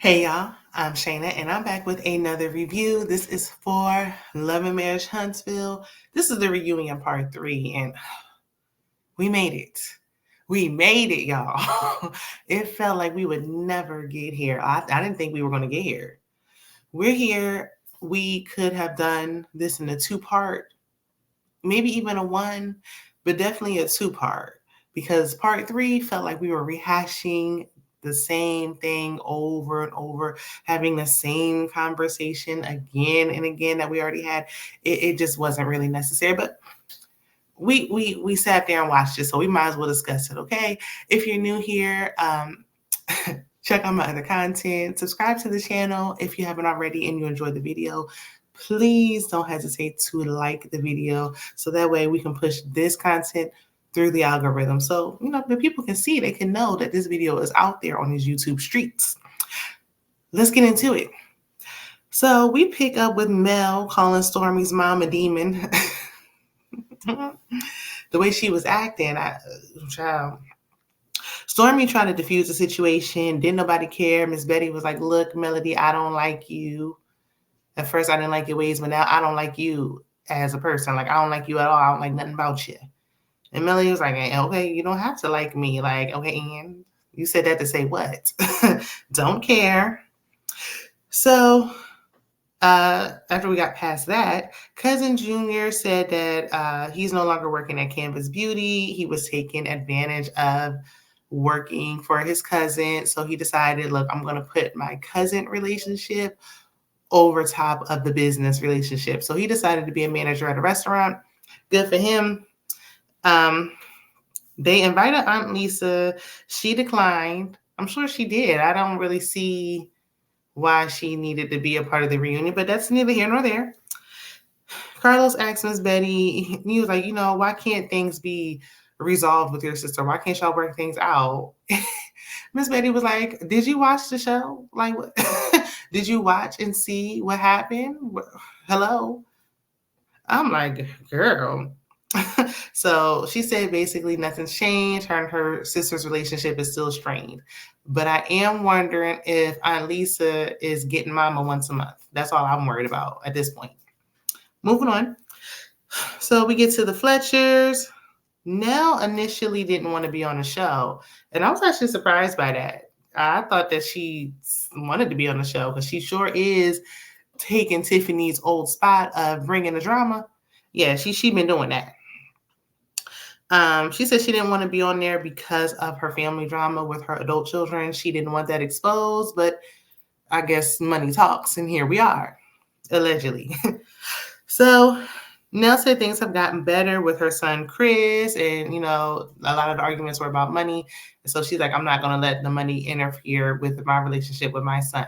Hey y'all, I'm Shayna and I'm back with another review. This is for LAMH Huntsville. This is the reunion part 3 and we made it. We made it, y'all. It felt like we would never get here. I didn't think we were going to get here. We're here. We could have done this in a 2-part, maybe even a 1, but definitely a 2-part because part 3 felt like we were rehashing the same thing over and over, having the same conversation again and again that we already had. It just wasn't really necessary, but we sat there and watched it, so we might as well discuss it. Okay, if you're new here, check out my other content, subscribe to the channel if you haven't already and you enjoyed the video. Please don't hesitate to like the video so that way we can push this content through the algorithm. So, the people can see, they can know that this video is out there on these YouTube streets. Let's get into it. So we pick up with Mel calling Stormy's mom a demon. The way she was acting, child. Stormy tried to diffuse the situation. Didn't nobody care. Miss Betty was like, look, Melody, I don't like you. At first, I didn't like your ways, but now I don't like you as a person. Like, I don't like you at all. I don't like nothing about you. And Melody was like, okay, you don't have to like me. Like, okay, and you said that to say what? Don't care. So after we got past that, Cousin Junior said that he's no longer working at Canvas Beauty. He was taking advantage of working for his cousin. So he decided, look, I'm going to put my cousin relationship over top of the business relationship. So he decided to be a manager at a restaurant. Good for him. They invited Aunt Lisa. She declined. I'm sure she did. I don't really see why she needed to be a part of the reunion, but that's neither here nor there. Carlos asked Miss Betty, he was like, why can't things be resolved with your sister? Why can't y'all work things out? Miss Betty was like, did you watch the show? Like, what? Did you watch and see what happened? Hello? I'm like, girl. So she said basically nothing's changed. Her and her sister's relationship is still strained. But I am wondering if Aunt Lisa is getting mama once a month. That's all I'm worried about at this point. Moving on. So we get to the Fletchers. Nell initially didn't want to be on the show. And I was actually surprised by that. I thought that she wanted to be on the show because she sure is taking Tiffany's old spot of bringing the drama. Yeah, she been doing that. She said she didn't want to be on there because of her family drama with her adult children. She didn't want that exposed, but I guess money talks, and here we are, allegedly. So Nell said things have gotten better with her son, Chris, and, a lot of the arguments were about money. And so she's like, I'm not going to let the money interfere with my relationship with my son.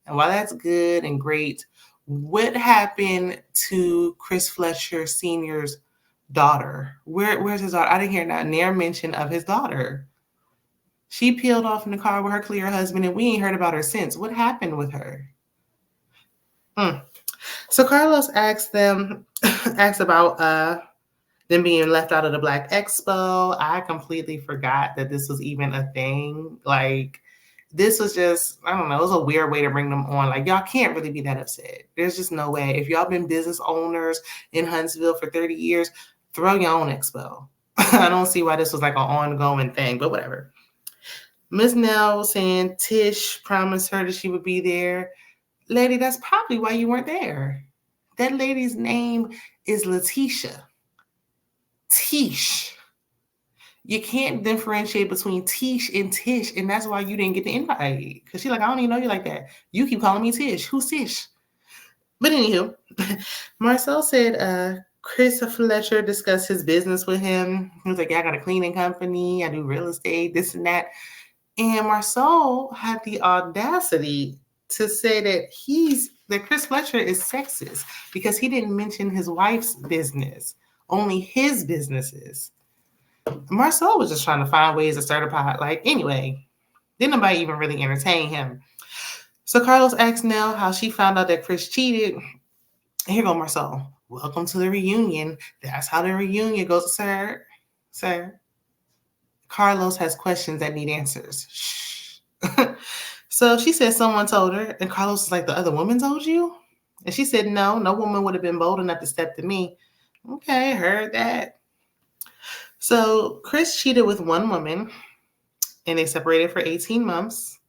And while that's good and great, what happened to Chris Fletcher Sr.'s daughter? Where's his daughter? I didn't hear not near mention of his daughter. She peeled off in the car with her clear husband, and we ain't heard about her since. What happened with her? So Carlos asked about them being left out of the Black Expo. I completely forgot that this was even a thing. Like, this was just, I don't know, it was a weird way to bring them on. Like, y'all can't really be that upset. There's just no way. If y'all been business owners in Huntsville for 30 years, throw your own expo. I don't see why this was like an ongoing thing, but whatever. Miss Nell was saying Tish promised her that she would be there. Lady, that's probably why you weren't there. That lady's name is Letitia. Tish. You can't differentiate between Tish and Tish, and that's why you didn't get the invite. Because she's like, I don't even know you like that. You keep calling me Tish. Who's Tish? But anywho, Marcel said Chris Fletcher discussed his business with him. He was like, yeah, I got a cleaning company. I do real estate, this and that. And Marcel had the audacity to say that Chris Fletcher is sexist because he didn't mention his wife's business, only his businesses. Marcel was just trying to find ways to stir the pot. Like, anyway, didn't nobody even really entertain him. So Carlos asked Nell how she found out that Chris cheated. Here go Marcel. Welcome to the reunion. That's how the reunion goes, sir. Carlos has questions that need answers. Shh. So she said someone told her, and Carlos was like, the other woman told you? And she said, no woman would have been bold enough to step to me. Okay, heard that. So Chris cheated with one woman, and they separated for 18 months.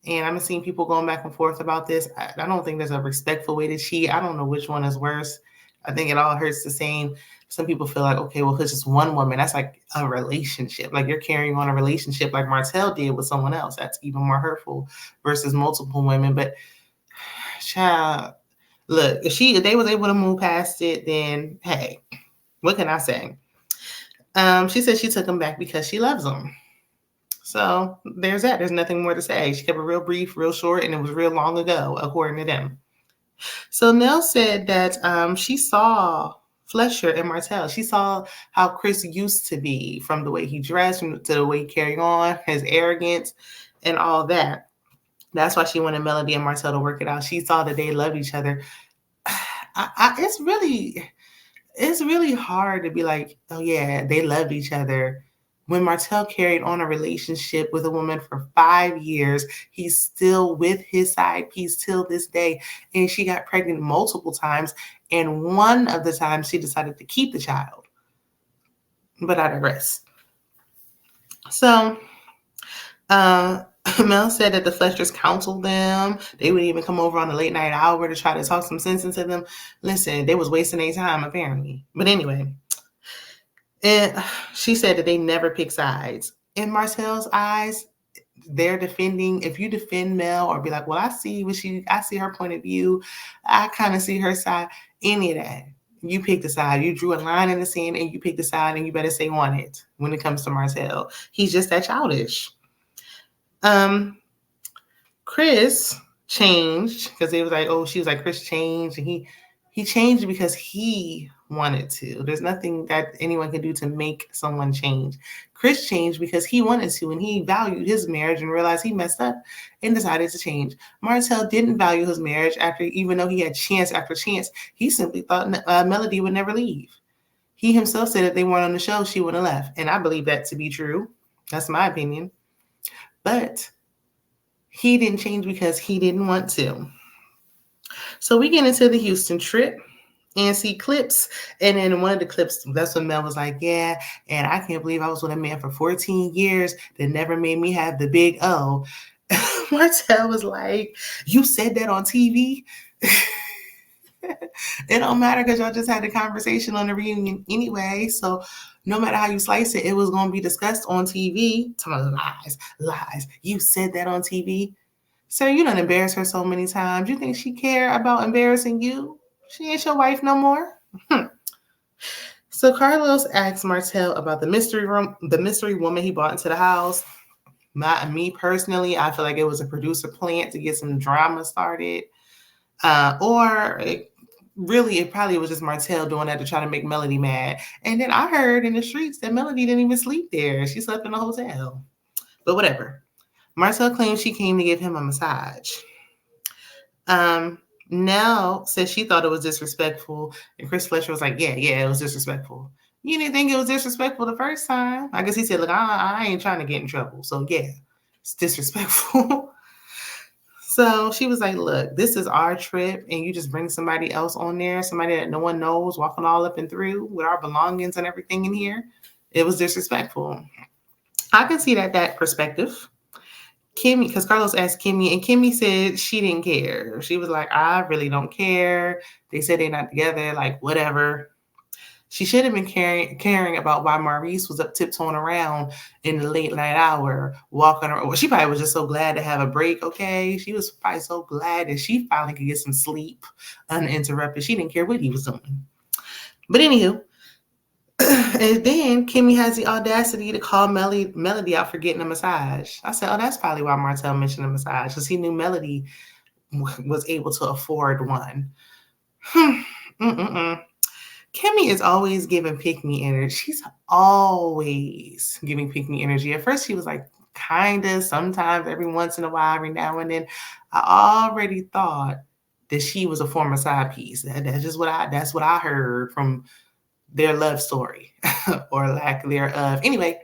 And I'm seeing people going back and forth about this. I don't think there's a respectful way to cheat. I don't know which one is worse. I think it all hurts the same. Some people feel like, okay, well, because it's one woman, that's like a relationship. Like you're carrying on a relationship like Martell did with someone else. That's even more hurtful versus multiple women. But child, look, if they was able to move past it, then hey, what can I say? She said she took him back because she loves him. So there's that. There's nothing more to say. She kept it real brief, real short, and it was real long ago, according to them. So Nell said that she saw Fletcher and Martell. She saw how Chris used to be, from the way he dressed to the way he carried on, his arrogance, and all that. That's why she wanted Melody and Martell to work it out. She saw that they loved each other. It's really hard to be like, oh yeah, they loved each other. When Martell carried on a relationship with a woman for 5 years, he's still with his side piece till this day. And she got pregnant multiple times. And one of the times she decided to keep the child. But I digress. So, Mel said that the Fletchers counseled them. They would even come over on the late night hour to try to talk some sense into them. Listen, they was wasting their time, apparently. But anyway. And she said that they never pick sides. In Martell's eyes, they're defending. If you defend Mel or be like, well, I see her point of view, I kind of see her side, any of that. You pick the side. You drew a line in the sand and you pick the side, and you better stay on it when it comes to Martell. He's just that childish. Chris changed because it was like, oh, she was like, Chris changed, and he changed because he wanted to. There's nothing that anyone can do to make someone change. Chris changed because he wanted to, and he valued his marriage and realized he messed up and decided to change. Martell didn't value his marriage even though he had chance after chance. He simply thought Melody would never leave. He himself said if they weren't on the show, she would have left. And I believe that to be true. That's my opinion. But he didn't change because he didn't want to. So we get into the Houston trip and see clips. And then one of the clips, that's when Mel was like, yeah, and I can't believe I was with a man for 14 years that never made me have the big O. Martell was like, you said that on TV? It don't matter because y'all just had a conversation on the reunion anyway. So no matter how you slice it, it was going to be discussed on TV. Talking about lies. You said that on TV? Sir, you done embarrassed her so many times. You think she care about embarrassing you? She ain't your wife no more. So Carlos asked Martell about the mystery woman he brought into the house. Me personally, I feel like it was a producer plant to get some drama started. It probably was just Martell doing that to try to make Melody mad. And then I heard in the streets that Melody didn't even sleep there. She slept in a hotel. But whatever. Martell claims she came to give him a massage. Nell said she thought it was disrespectful. And Chris Fletcher was like, yeah, it was disrespectful. You didn't think it was disrespectful the first time? I guess he said, look, I ain't trying to get in trouble. So yeah, it's disrespectful. So she was like, look, this is our trip, and you just bring somebody else on there, somebody that no one knows, walking all up and through with our belongings and everything in here. It was disrespectful. I can see that perspective. Kimmy, because Carlos asked Kimmy, and Kimmy said she didn't care. She was like, I really don't care. They said they're not together, like whatever. She should have been caring about why Maurice was up tiptoeing around in the late night hour, walking around. Well, she probably was just so glad to have a break, okay? She was probably so glad that she finally could get some sleep uninterrupted. She didn't care what he was doing. But anywho, and then Kimmy has the audacity to call Melody out for getting a massage. I said, oh, that's probably why Martell mentioned a massage, because he knew Melody was able to afford one. Kimmy is always giving pick-me energy. She's always giving pick-me energy. At first, she was like, kind of, sometimes, every once in a while, every now and then. I already thought that she was a former side piece. That's what I heard from their love story or lack thereof. Anyway,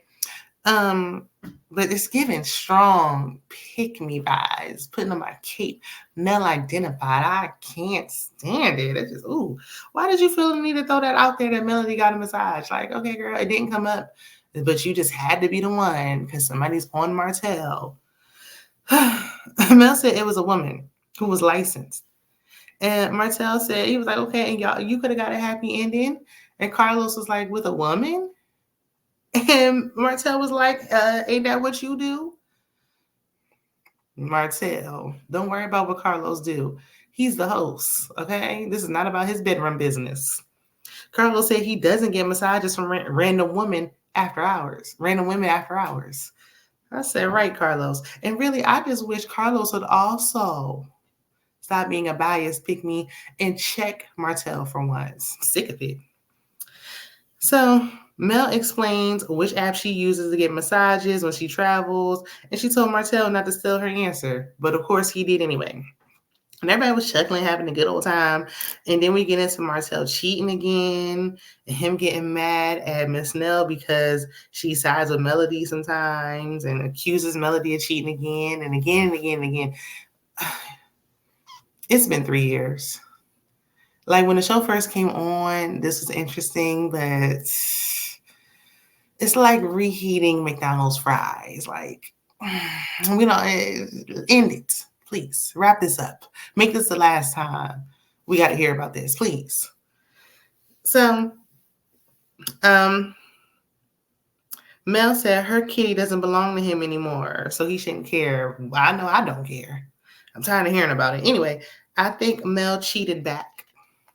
But it's giving strong pick me vibes, putting on my cape, male identified. I can't stand it. It's just, ooh, why did you feel the need to throw that out there that Melody got a massage? Like, okay, girl, it didn't come up, but you just had to be the one because somebody's on Martell. Mel said it was a woman who was licensed. And Martell said, he was like, okay, and y'all, you could have got a happy ending. And Carlos was like, with a woman? And Martell was like, ain't that what you do? Martell, don't worry about what Carlos do. He's the host, okay? This is not about his bedroom business. Carlos said he doesn't get massages from random women after hours. Random women after hours. I said, right, Carlos. And really, I just wish Carlos would also stop being a biased pick me and check Martell for once. I'm sick of it. So Mel explains which app she uses to get massages when she travels, and she told Martell not to steal her answer, but of course he did anyway. And everybody was chuckling, having a good old time. And then we get into Martell cheating again, and him getting mad at Miss Nell because she sides with Melody sometimes and accuses Melody of cheating again and again and again and again. It's been 3 years. Like when the show first came on, this was interesting, but it's like reheating McDonald's fries. Like, we don't end it, please. Wrap this up. Make this the last time we got to hear about this, please. So, Mel said her kitty doesn't belong to him anymore, so he shouldn't care. I know I don't care. I'm tired of hearing about it. Anyway, I think Mel cheated back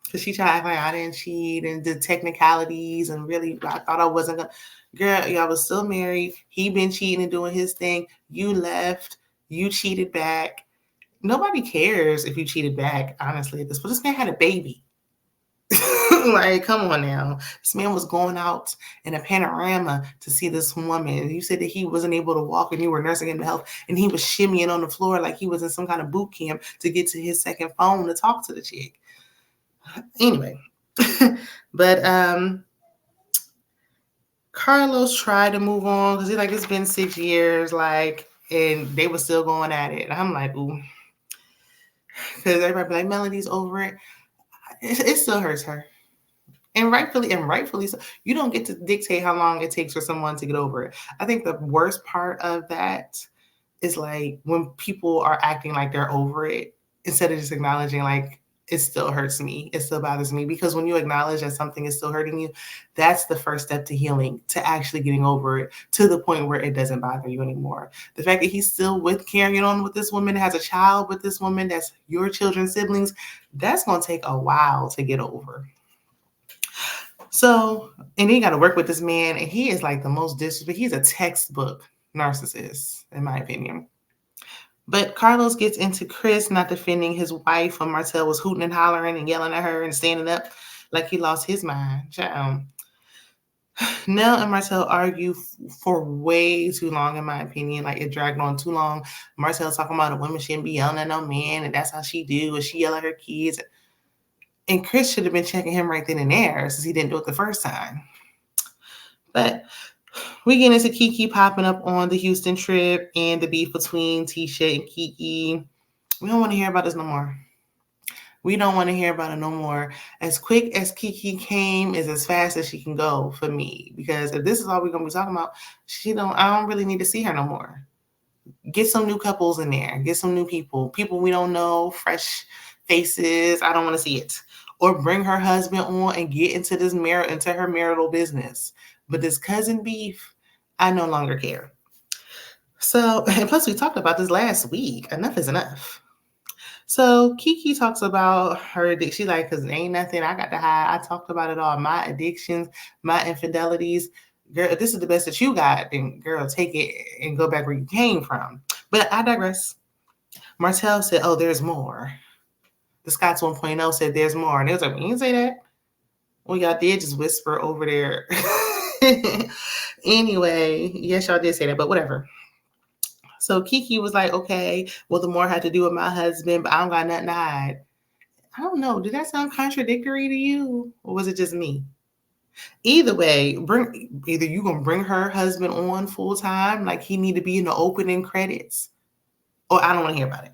because she tried to act like I didn't cheat and did technicalities, and really I thought I wasn't gonna. Girl, y'all was still married. He been cheating and doing his thing. You left. You cheated back. Nobody cares if you cheated back, honestly. This man had a baby. Like, come on now. This man was going out in a panorama to see this woman. You said that he wasn't able to walk and you were nursing him to health, and he was shimmying on the floor like he was in some kind of boot camp to get to his second phone to talk to the chick. Anyway, but Carlos tried to move on because he's like, it's been 6 years, like, and they were still going at it. And I'm like, ooh, because everybody be like, Melody's over it. It still hurts her. And rightfully so. You don't get to dictate how long it takes for someone to get over it. I think the worst part of that is like when people are acting like they're over it instead of just acknowledging like it still hurts me, it still bothers me. Because when you acknowledge that something is still hurting you, that's the first step to healing, to actually getting over it to the point where it doesn't bother you anymore. The fact that he's still carrying on with this woman, has a child with this woman, that's your children's siblings, that's going to take a while to get over. So, and he got to work with this man, and he is like the most disrespectful. He's a textbook narcissist, in my opinion. But Carlos gets into Chris not defending his wife when Martell was hooting and hollering and yelling at her and standing up like he lost his mind. Nell and Martell argue for way too long, in my opinion. Like, it dragged on too long. Martell's talking about a woman shouldn't be yelling at no man, and that's how she do, and she yell at her kids. And Chris should have been checking him right then and there since he didn't do it the first time. But we get into Kiki popping up on the Houston trip and the beef between Tisha and Kiki. We don't want to hear about this no more. We don't want to hear about it no more. As quick as Kiki came is as fast as she can go for me. Because if this is all we're going to be talking about, I don't really need to see her no more. Get some new couples in there. Get some new people. People we don't know, fresh faces. I don't want to see it. Or bring her husband on and get into her marital business. But this cousin beef, I no longer care. So, and plus we talked about this last week. Enough is enough. So Kiki talks about her addiction. She's like, because ain't nothing I got to hide. I talked about it all. My addictions, my infidelities. Girl, if this is the best that you got, then girl, take it and go back where you came from. But I digress. Martell said, oh, there's more. The Scots 1.0 said there's more. And it was like, we didn't say that. Well, y'all did just whisper over there. Anyway, yes, y'all did say that, but whatever. So Kiki was like, okay, well, the more had to do with my husband, but I don't got nothing to hide. I don't know. Did that sound contradictory to you? Or was it just me? Either way, either you gonna bring her husband on full time, like he need to be in the opening credits, or I don't want to hear about it.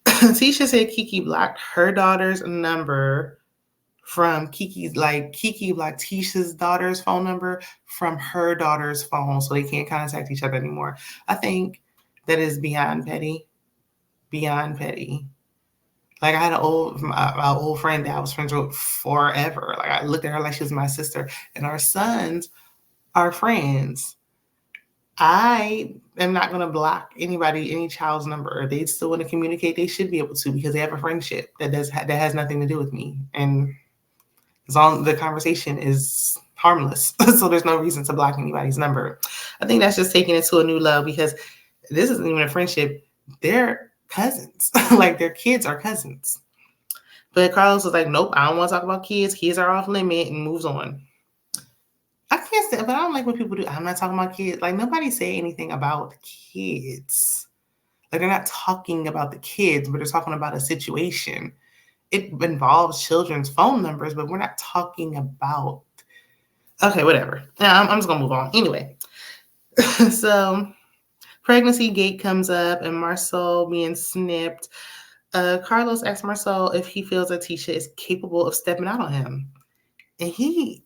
Tisha said Kiki blocked her daughter's number from Kiki blocked Tisha's daughter's phone number from her daughter's phone, so they can't contact each other anymore. I think that is beyond petty. Beyond petty. Like I had an old friend that I was friends with forever. Like I looked at her like she was my sister, and our sons are friends. I am not going to block any child's number. If they still want to communicate, they should be able to, because they have a friendship that has nothing to do with me. And as long as the conversation is harmless, so there's no reason to block anybody's number. I think that's just taking it to a new level, because this isn't even a friendship. They're cousins. Like their kids are cousins. But Carlos was like, nope, I don't want to talk about kids. Kids are off limit, and moves on. I can't say, but I don't like when people do. I'm not talking about kids. Like nobody say anything about kids. Like they're not talking about the kids, but they're talking about a situation. It involves children's phone numbers, but we're not talking about. Okay, whatever. I'm just gonna move on. Anyway, so pregnancy gate comes up and Marcel being snipped. Carlos asked Marcel if he feels that Tisha is capable of stepping out on him, and he.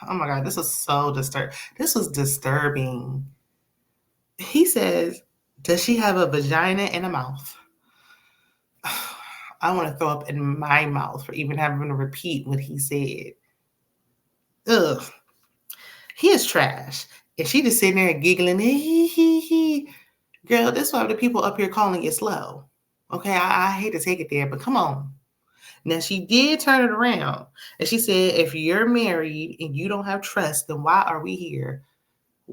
Oh my God, this was so disturbing. This was disturbing. He says, does she have a vagina and a mouth? I want to throw up in my mouth for even having to repeat what he said. Ugh. He is trash. And she just sitting there giggling. Girl, this is why the people up here calling it slow. Okay, I hate to take it there, but come on. Now, she did turn it around. And she said, if you're married and you don't have trust, then why are we here?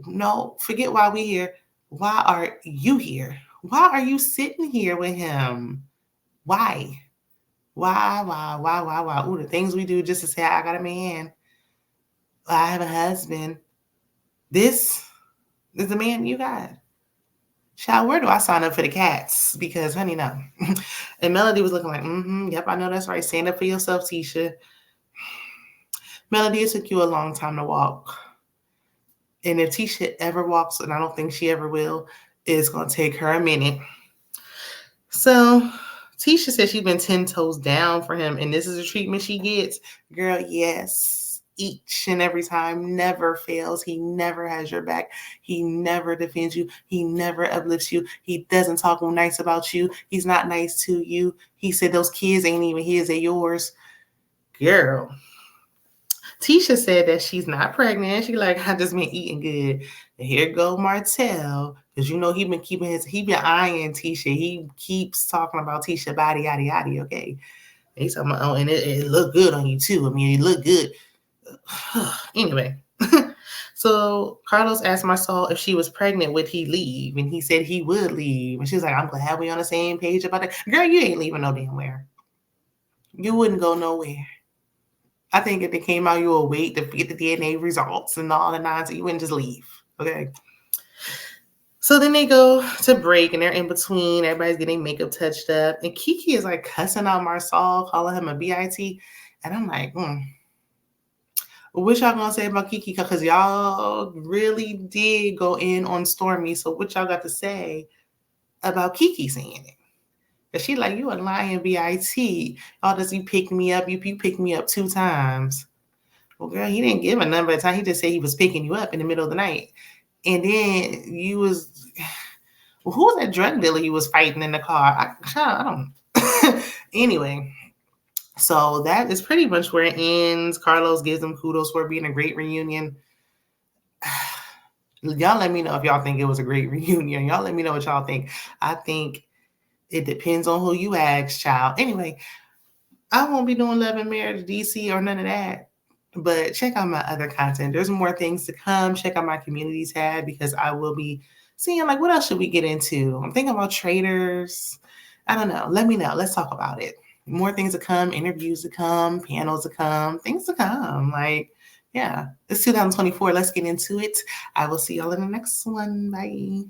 No, forget why we here. Why are you here? Why are you sitting here with him? Why? Why? Ooh, the things we do just to say, I got a man. I have a husband. This is the man you got. Child, where do I sign up for the cats? Because, honey, no. And Melody was looking like, yep, I know that's right. Stand up for yourself, Tisha. Melody, it took you a long time to walk. And if Tisha ever walks, and I don't think she ever will, it's going to take her a minute. So Tisha said she's been 10 toes down for him, and this is the treatment she gets. Girl, yes. Each and every time, never fails. He never has your back. He never defends you. He never uplifts you. He doesn't talk nice about you. He's not nice to you. He said those kids ain't even his, they're yours. Girl. Tisha said that she's not pregnant. She like, I just been eating good. And here go Martell, because you know he been eyeing Tisha. He keeps talking about Tisha body, yada, yada, okay? He's talking about, and it looked good on you too. I mean, it looked good. Anyway, so Carlos asked Marcel if she was pregnant, would he leave? And he said he would leave. And she was like, I'm glad we on the same page about that. Girl, you ain't leaving no damn where. You wouldn't go nowhere. I think if it came out, you would wait to get the DNA results and all the nonsense. You wouldn't just leave. Okay. So then they go to break and they're in between. Everybody's getting makeup touched up. And Kiki is like cussing out Marcel, calling him a BIT. And I'm like, what y'all gonna say about Kiki? Because y'all really did go in on Stormy. So what y'all got to say about Kiki saying it? Because she like, you a lying BIT. Oh, does he pick me up? You picked me up 2 times. Well, girl, he didn't give a number of time. He just said he was picking you up in the middle of the night. And then you was, well, who was that drug dealer you was fighting in the car? I don't. Anyway, so that is pretty much where it ends. Carlos gives them kudos for being a great reunion. Y'all let me know if y'all think it was a great reunion. Y'all let me know what y'all think. I think it depends on who you ask, child. Anyway, I won't be doing Love and Marriage DC or none of that. But check out my other content. There's more things to come. Check out my community tab, because I will be seeing like, what else should we get into? I'm thinking about traders. I don't know. Let me know. Let's talk about it. More things to come, interviews to come, panels to come, things to come. Like, yeah, it's 2024. Let's get into it. I will see y'all in the next one. Bye.